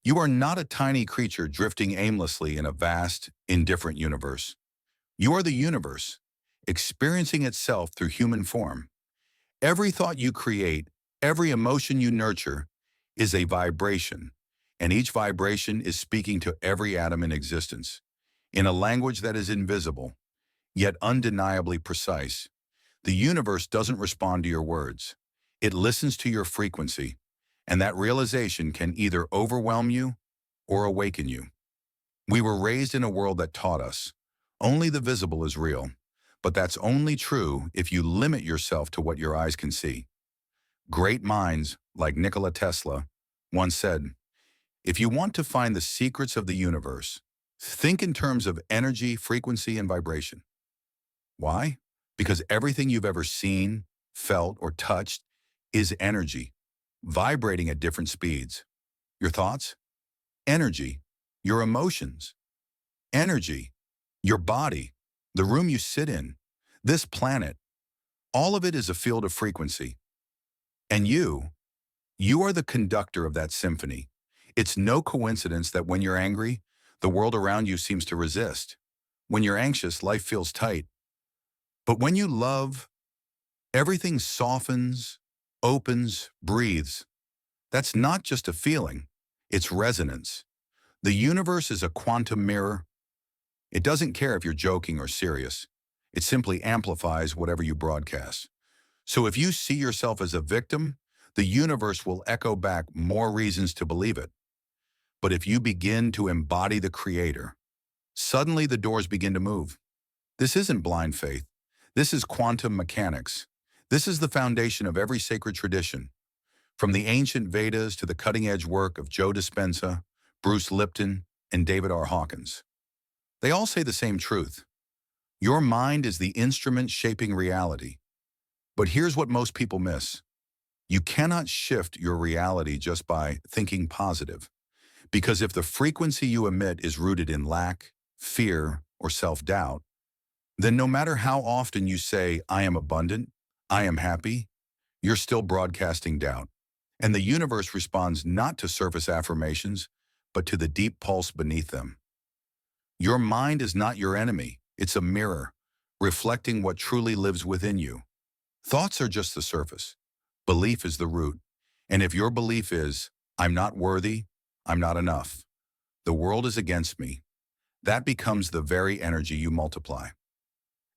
You are not a tiny creature drifting aimlessly in a vast, indifferent universe. You are the universe, experiencing itself through human form. Every thought you create, every emotion you nurture, is a vibration, and each vibration is speaking to every atom in existence, in a language that is invisible, yet undeniably precise. The universe doesn't respond to your words. It listens to your frequency, and that realization can either overwhelm you or awaken you. We were raised in a world that taught us, only the visible is real, but that's only true if you limit yourself to what your eyes can see. Great minds, like Nikola Tesla, once said, if you want to find the secrets of the universe, think in terms of energy, frequency, and vibration. Why? Because everything you've ever seen, felt, or touched is energy, vibrating at different speeds. Your thoughts? Energy. Your emotions? Energy. Your body. The room you sit in. This planet. All of it is a field of frequency. And you are the conductor of that symphony. It's no coincidence that when you're angry, the world around you seems to resist. When you're anxious, life feels tight. But when you love, everything softens, opens, breathes. That's not just a feeling, it's resonance. The universe is a quantum mirror. It doesn't care if you're joking or serious. It simply amplifies whatever you broadcast. So if you see yourself as a victim, the universe will echo back more reasons to believe it. But if you begin to embody the creator, suddenly the doors begin to move. This isn't blind faith. This is quantum mechanics. This is the foundation of every sacred tradition. From the ancient Vedas to the cutting-edge work of Joe Dispenza, Bruce Lipton, and David R. Hawkins. They all say the same truth. Your mind is the instrument shaping reality. But here's what most people miss. You cannot shift your reality just by thinking positive. Because if the frequency you emit is rooted in lack, fear, or self-doubt, then no matter how often you say, I am abundant, I am happy, you're still broadcasting doubt. And the universe responds not to surface affirmations, but to the deep pulse beneath them. Your mind is not your enemy. It's a mirror, reflecting what truly lives within you. Thoughts are just the surface. Belief is the root. And if your belief is, I'm not worthy, I'm not enough, the world is against me, that becomes the very energy you multiply.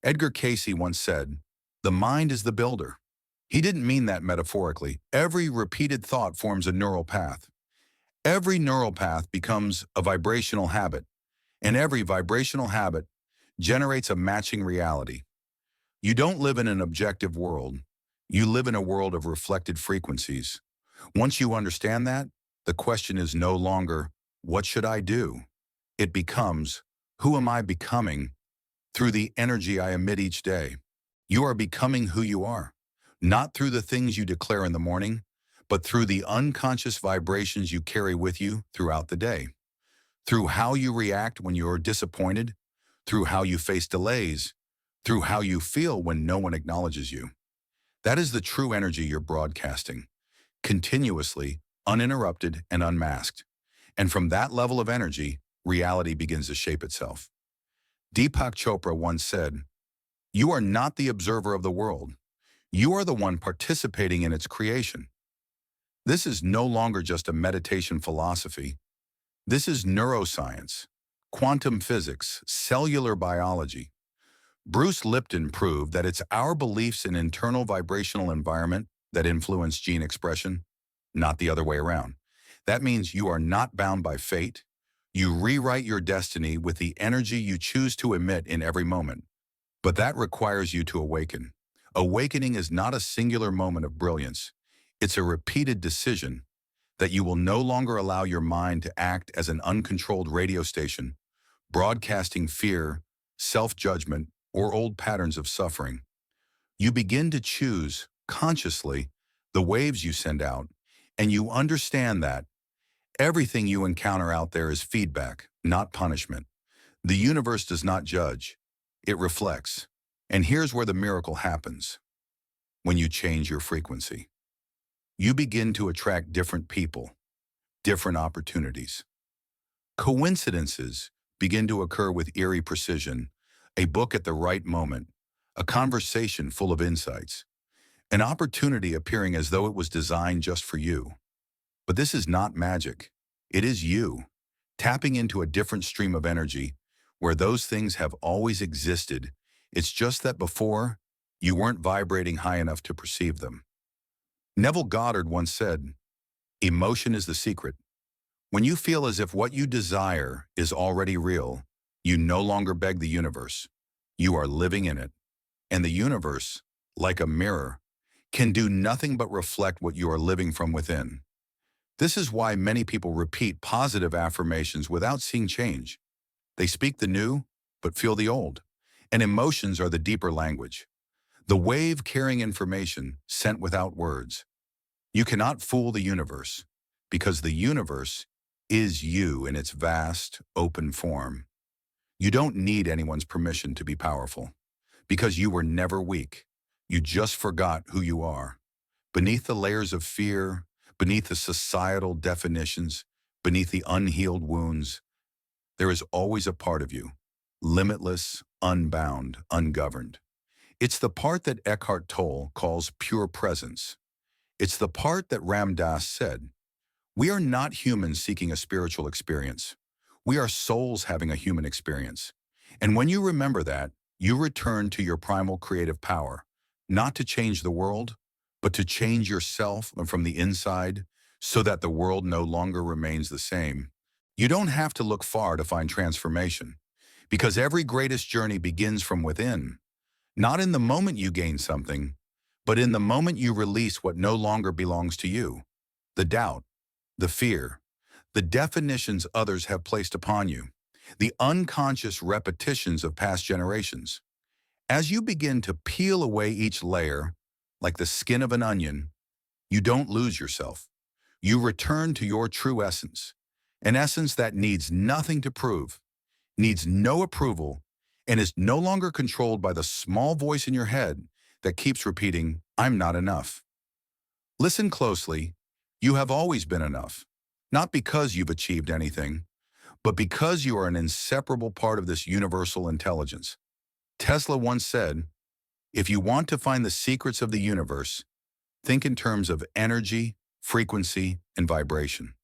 Edgar Cayce once said, the mind is the builder. He didn't mean that metaphorically. Every repeated thought forms a neural path. Every neural path becomes a vibrational habit, and every vibrational habit generates a matching reality. You don't live in an objective world. You live in a world of reflected frequencies. Once you understand that, the question is no longer, what should I do? It becomes, who am I becoming through the energy I emit each day? You are becoming who you are, not through the things you declare in the morning, but through the unconscious vibrations you carry with you throughout the day. Through how you react when you're disappointed, through how you face delays, through how you feel when no one acknowledges you. That is the true energy you're broadcasting, continuously, uninterrupted, and unmasked. And from that level of energy, reality begins to shape itself. Deepak Chopra once said, you are not the observer of the world. You are the one participating in its creation. This is no longer just a meditation philosophy. This is neuroscience, quantum physics, cellular biology. Bruce Lipton proved that it's our beliefs in internal vibrational environment that influence gene expression, not the other way around. That means you are not bound by fate. You rewrite your destiny with the energy you choose to emit in every moment. But that requires you to awaken. Awakening is not a singular moment of brilliance. It's a repeated decision that you will no longer allow your mind to act as an uncontrolled radio station, broadcasting fear, self-judgment, or old patterns of suffering. You begin to choose, consciously, the waves you send out, and you understand that everything you encounter out there is feedback, not punishment. The universe does not judge. It reflects. And here's where the miracle happens. When you change your frequency, you begin to attract different people, different opportunities. Coincidences begin to occur with eerie precision, a book at the right moment, a conversation full of insights, an opportunity appearing as though it was designed just for you. But this is not magic. It is you, tapping into a different stream of energy where those things have always existed. It's just that before, you weren't vibrating high enough to perceive them. Neville Goddard once said, "Emotion is the secret. When you feel as if what you desire is already real, you no longer beg the universe. You are living in it. And the universe, like a mirror, can do nothing but reflect what you are living from within." This is why many people repeat positive affirmations without seeing change. They speak the new, but feel the old. And emotions are the deeper language, the wave carrying information sent without words. You cannot fool the universe, because the universe is you in its vast, open form. You don't need anyone's permission to be powerful, because you were never weak. You just forgot who you are. Beneath the layers of fear, beneath the societal definitions, beneath the unhealed wounds, there is always a part of you, limitless, unbound, ungoverned. It's the part that Eckhart Tolle calls pure presence. It's the part that Ram Dass said, "We are not humans seeking a spiritual experience. We are souls having a human experience." And when you remember that, you return to your primal creative power, not to change the world, but to change yourself from the inside so that the world no longer remains the same. You don't have to look far to find transformation, because every greatest journey begins from within, not in the moment you gain something, but in the moment you release what no longer belongs to you, the doubt, the fear, the definitions others have placed upon you, the unconscious repetitions of past generations. As you begin to peel away each layer, like the skin of an onion, you don't lose yourself. You return to your true essence, an essence that needs nothing to prove, needs no approval, and is no longer controlled by the small voice in your head that keeps repeating, "I'm not enough." Listen closely. You have always been enough, not because you've achieved anything, but because you are an inseparable part of this universal intelligence. Tesla once said, "If you want to find the secrets of the universe, think in terms of energy, frequency, and vibration."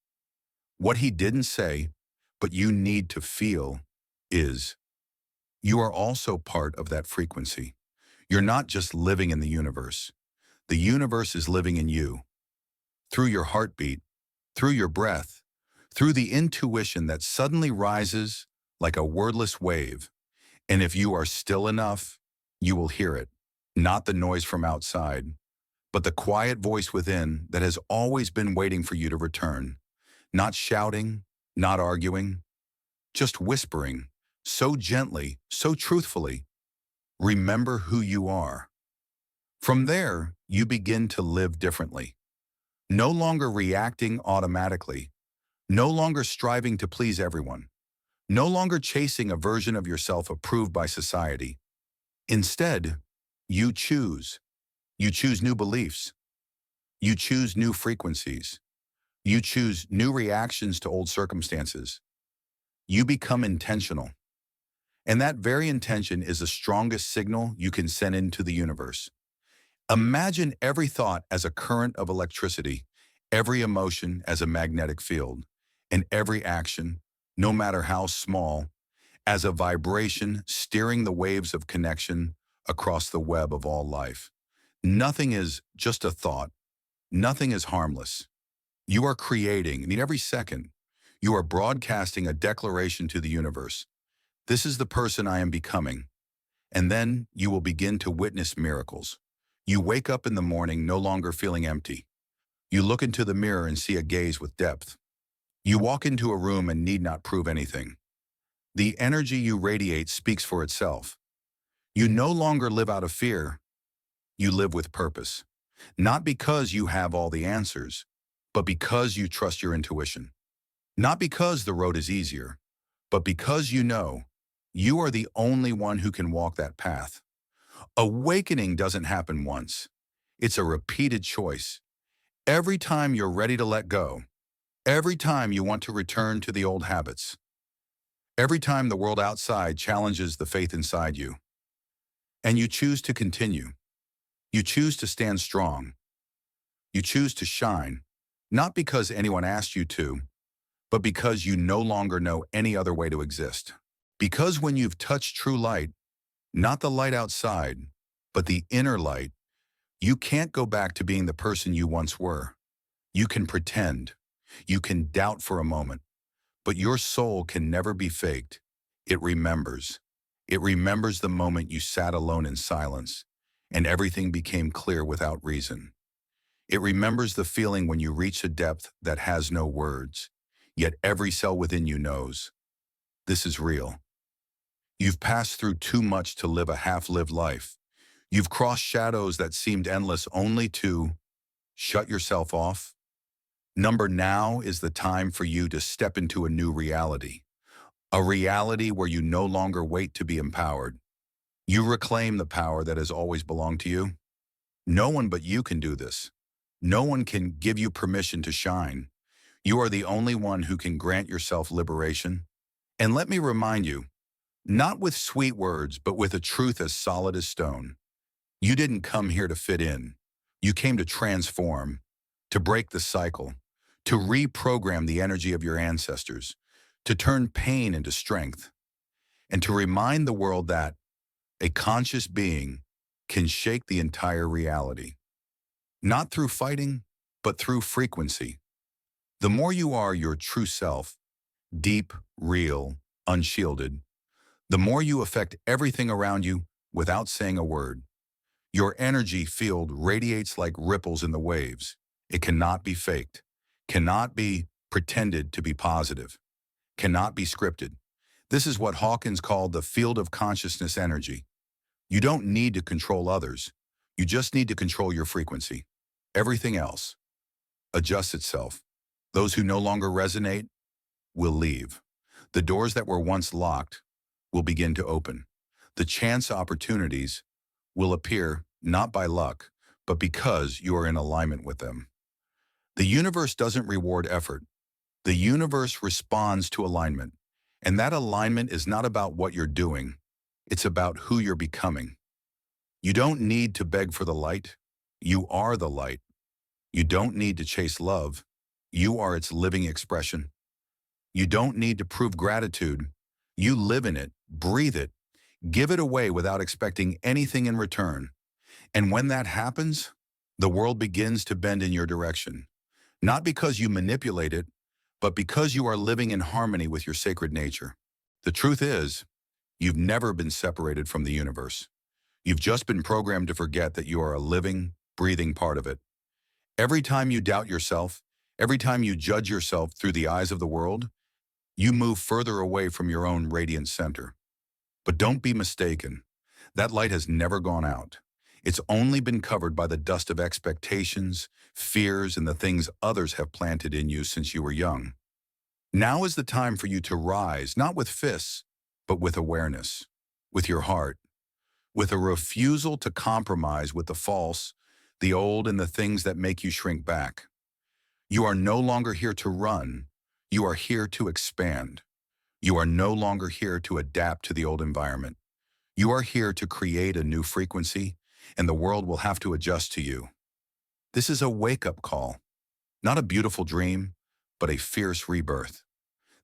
What he didn't say, but you need to feel, is you are also part of that frequency. You're not just living in the universe. The universe is living in you, through your heartbeat, through your breath, through the intuition that suddenly rises like a wordless wave. And if you are still enough, you will hear it, not the noise from outside, but the quiet voice within that has always been waiting for you to return, not shouting, not arguing, just whispering, so gently, so truthfully, "Remember who you are." From there, you begin to live differently, no longer reacting automatically, no longer striving to please everyone, no longer chasing a version of yourself approved by society. Instead, you choose. You choose new beliefs. You choose new frequencies. You choose new reactions to old circumstances. You become intentional. And that very intention is the strongest signal you can send into the universe. Imagine every thought as a current of electricity, every emotion as a magnetic field, and every action, no matter how small, as a vibration steering the waves of connection across the web of all life. Nothing is just a thought. Nothing is harmless. You are creating, and in every second, you are broadcasting a declaration to the universe. "This is the person I am becoming." And then you will begin to witness miracles. You wake up in the morning no longer feeling empty. You look into the mirror and see a gaze with depth. You walk into a room and need not prove anything. The energy you radiate speaks for itself. You no longer live out of fear. You live with purpose. Not because you have all the answers, but because you trust your intuition. Not because the road is easier, but because you know you are the only one who can walk that path. Awakening doesn't happen once. It's a repeated choice. Every time you're ready to let go, Every time you want to return to the old habits, every time the world outside challenges the faith inside you, and you choose to continue, you choose to stand strong, you choose to shine, not because anyone asked you to, but because you no longer know any other way to exist. Because when you've touched true light, not the light outside, but the inner light, you can't go back to being the person you once were. You can pretend, you can doubt for a moment, but your soul can never be faked. It remembers. It remembers the moment you sat alone in silence, and everything became clear without reason. It remembers the feeling when you reach a depth that has no words, yet every cell within you knows. This is real. You've passed through too much to live a half-lived life. You've crossed shadows that seemed endless only to shut yourself off. Number now is the time for you to step into a new reality. A reality where you no longer wait to be empowered. You reclaim the power that has always belonged to you. No one but you can do this. No one can give you permission to shine. You are the only one who can grant yourself liberation. And let me remind you, not with sweet words, but with a truth as solid as stone. You didn't come here to fit in. You came to transform, to break the cycle, to reprogram the energy of your ancestors, to turn pain into strength, and to remind the world that a conscious being can shake the entire reality. Not through fighting, but through frequency. The more you are your true self, deep, real, unshielded, the more you affect everything around you without saying a word. Your energy field radiates like ripples in the waves. It cannot be faked, cannot be pretended to be positive, cannot be scripted. This is what Hawkins called the field of consciousness energy. You don't need to control others. You just need to control your frequency. Everything else adjusts itself. Those who no longer resonate will leave. The doors that were once locked will begin to open. The chance opportunities will appear not by luck, but because you are in alignment with them. The universe doesn't reward effort. The universe responds to alignment. And that alignment is not about what you're doing. It's about who you're becoming. You don't need to beg for the light. You are the light. You don't need to chase love. You are its living expression. You don't need to prove gratitude. You live in it, breathe it, give it away without expecting anything in return. And when that happens, the world begins to bend in your direction. Not because you manipulate it, but because you are living in harmony with your sacred nature. The truth is, you've never been separated from the universe. You've just been programmed to forget that you are a living, breathing part of it. Every time you doubt yourself, every time you judge yourself through the eyes of the world, you move further away from your own radiant center. But don't be mistaken. That light has never gone out. It's only been covered by the dust of expectations, fears, and the things others have planted in you since you were young. Now is the time for you to rise, not with fists, but with awareness, with your heart, with a refusal to compromise with the false, the old, and the things that make you shrink back. You are no longer here to run. You are here to expand. You are no longer here to adapt to the old environment. You are here to create a new frequency, and the world will have to adjust to you. This is a wake-up call, not a beautiful dream, but a fierce rebirth.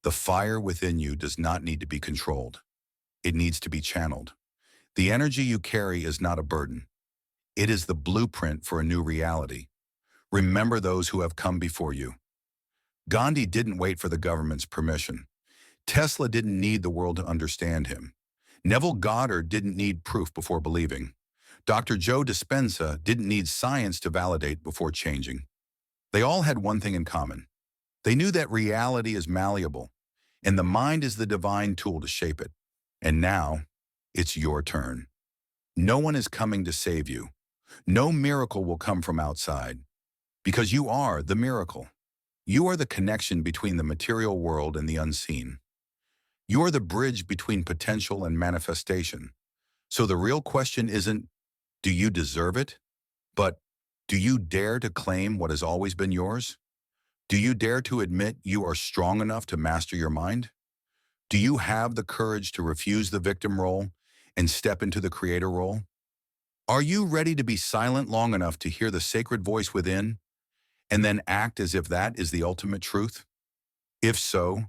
The fire within you does not need to be controlled. It needs to be channeled. The energy you carry is not a burden. It is the blueprint for a new reality. Remember those who have come before you. Gandhi didn't wait for the government's permission. Tesla didn't need the world to understand him. Neville Goddard didn't need proof before believing. Dr. Joe Dispenza didn't need science to validate before changing. They all had one thing in common. They knew that reality is malleable, and the mind is the divine tool to shape it. And now, it's your turn. No one is coming to save you. No miracle will come from outside, because you are the miracle. You are the connection between the material world and the unseen. You are the bridge between potential and manifestation. So the real question isn't, do you deserve it? But, do you dare to claim what has always been yours? Do you dare to admit you are strong enough to master your mind? Do you have the courage to refuse the victim role and step into the creator role? Are you ready to be silent long enough to hear the sacred voice within and then act as if that is the ultimate truth? If so,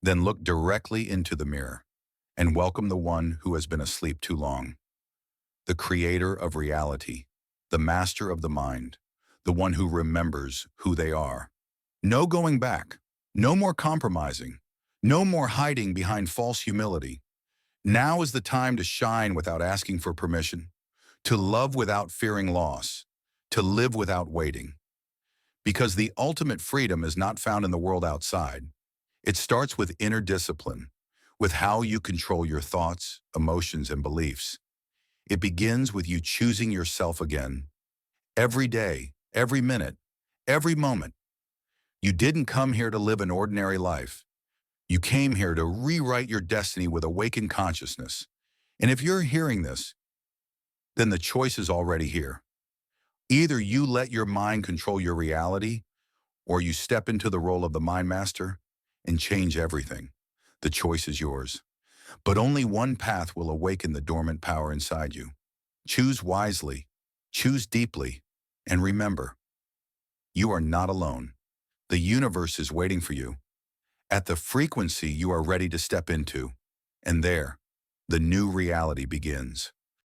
then look directly into the mirror and welcome the one who has been asleep too long. The creator of reality, the master of the mind, the one who remembers who they are. No going back, no more compromising, no more hiding behind false humility. Now is the time to shine without asking for permission, to love without fearing loss, to live without waiting. Because the ultimate freedom is not found in the world outside. It starts with inner discipline, with how you control your thoughts, emotions, and beliefs. It begins with you choosing yourself again. Every day, every minute, every moment. You didn't come here to live an ordinary life. You came here to rewrite your destiny with awakened consciousness. And if you're hearing this, then the choice is already here. Either you let your mind control your reality, or you step into the role of the mind master and change everything. The choice is yours. But only one path will awaken the dormant power inside you. Choose wisely, choose deeply, and remember, you are not alone. The universe is waiting for you at the frequency you are ready to step into. And there, the new reality begins.